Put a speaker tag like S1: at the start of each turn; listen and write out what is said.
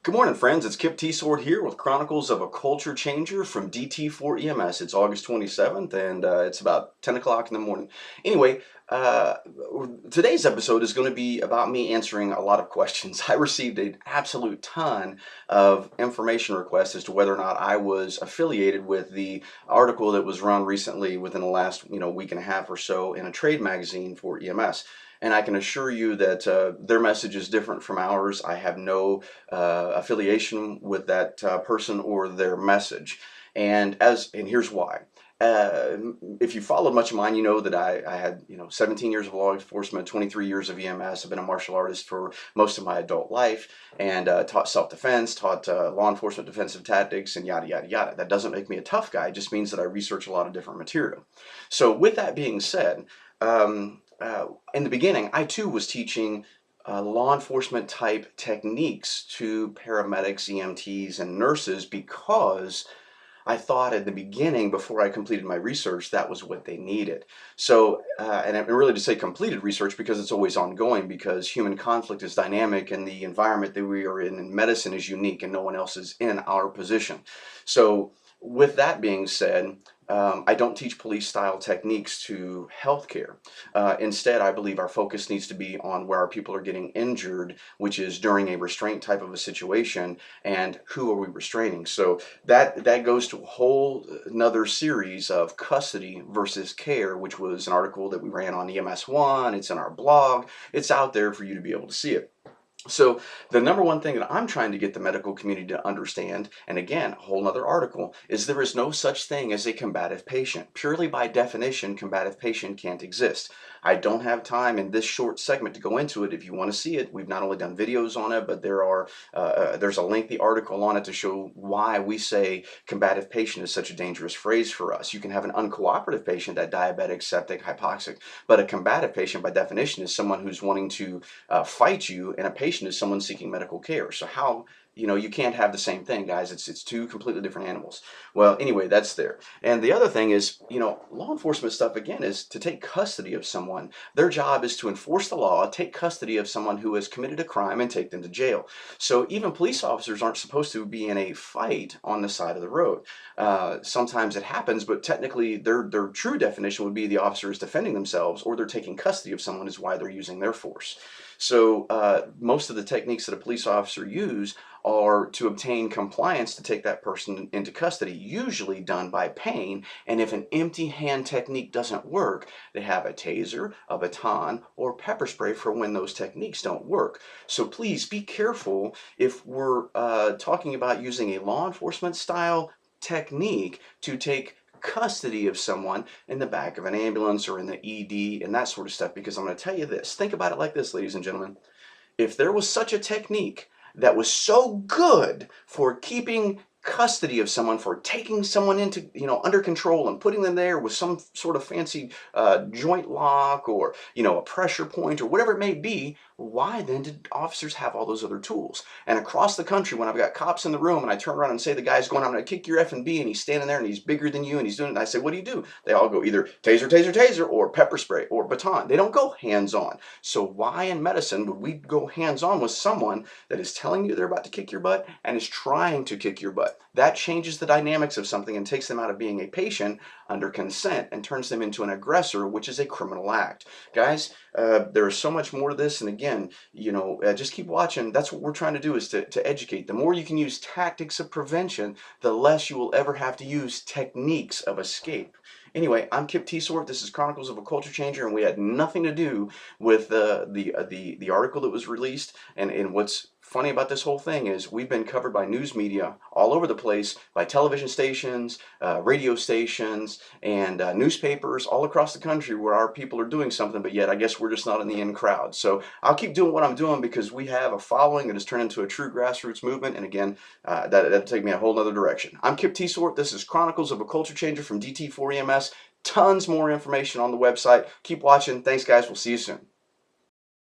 S1: Good morning, friends. It's Kip Teitsort here with Chronicles of a Culture Changer from DT4 EMS. It's August 27th, and it's about 10 o'clock in the morning. Anyway, uh, today's episode is going to be about me answering a lot of questions. I received an absolute ton of information requests as to whether or not I was affiliated with the article that was run recently within the last, week and a half or so in a trade magazine for EMS. And I can assure you that their message is different from ours. I have no affiliation with that person or their message. And here's why. Uh, if you followed much of mine, you know that I had 17 years of law enforcement, 23 years of EMS. I've been a martial artist for most of my adult life and taught self-defense, taught law enforcement defensive tactics, and yada yada yada. That doesn't make me a tough guy. It just means that I research a lot of different material. So with that being said, in the beginning, I too was teaching law enforcement type techniques to paramedics, EMTs, and nurses because I thought at the beginning, before I completed my research, that was what they needed. So, and I really to say completed research because it's always ongoing, because human conflict is dynamic and the environment that we are in medicine is unique and no one else is in our position. So with that being said, I don't teach police style techniques to healthcare. Instead, I believe our focus needs to be on where our people are getting injured, which is during a restraint type of a situation, and who are we restraining. So that goes to a whole another series of custody versus care, which was an article that we ran on EMS1. It's in our blog. It's out there for you to be able to see it. So the number one thing that I'm trying to get the medical community to understand, and again, a whole nother article, is there is no such thing as a combative patient. Purely by definition, combative patient can't exist. I don't have time in this short segment to go into it. If you want to see it, we've not only done videos on it, but there's a lengthy article on it to show why we say combative patient is such a dangerous phrase for us. You can have an uncooperative patient, that diabetic, septic, hypoxic, but a combative patient by definition is someone who's wanting to fight you, and a patient is someone seeking medical care. So how, you can't have the same thing, guys. It's two completely different animals. Well, anyway, that's there. And the other thing is, law enforcement stuff, again, is to take custody of someone. Their job is to enforce the law, take custody of someone who has committed a crime, and take them to jail. So even police officers aren't supposed to be in a fight on the side of the road. Sometimes it happens, but technically their true definition would be the officer is defending themselves, or they're taking custody of someone is why they're using their force. So most of the techniques that a police officer use are to obtain compliance to take that person into custody, usually done by pain. And if an empty hand technique doesn't work, they have a taser, a baton, or pepper spray for when those techniques don't work. So please be careful if we're talking about using a law enforcement style technique to take custody of someone in the back of an ambulance or in the ED and that sort of stuff, because I'm going to tell you this. Think about it like this, ladies and gentlemen. If there was such a technique that was so good for keeping custody of someone, for taking someone into, under control and putting them there with some sort of fancy joint lock or, a pressure point or whatever it may be, why then did officers have all those other tools? And across the country, when I've got cops in the room and I turn around and say the guy's going, I'm going to kick your F and B, and he's standing there and he's bigger than you and he's doing it, and I say, what do? They all go either taser, taser, taser, or pepper spray or baton. They don't go hands-on. So why in medicine would we go hands-on with someone that is telling you they're about to kick your butt and is trying to kick your butt? That changes the dynamics of something and takes them out of being a patient under consent and turns them into an aggressor, which is a criminal act. Guys, there is so much more to this, and again, just keep watching. That's what we're trying to do, is to educate. The more you can use tactics of prevention, the less you will ever have to use techniques of escape. Anyway, I'm Kip Teitsort. This is Chronicles of a Culture Changer, and we had nothing to do with the article that was released. And what's funny about this whole thing is we've been covered by news media all over the place, by television stations, radio stations, and newspapers all across the country where our people are doing something, but yet I guess we're just not in the in crowd. So I'll keep doing what I'm doing because we have a following that has turned into a true grassroots movement, and again, that'll take me a whole other direction. I'm Kip Teitsort. This is Chronicles of a Culture Changer from DT4 EMS. Tons more information on the website. Keep watching. Thanks, guys. We'll see you soon.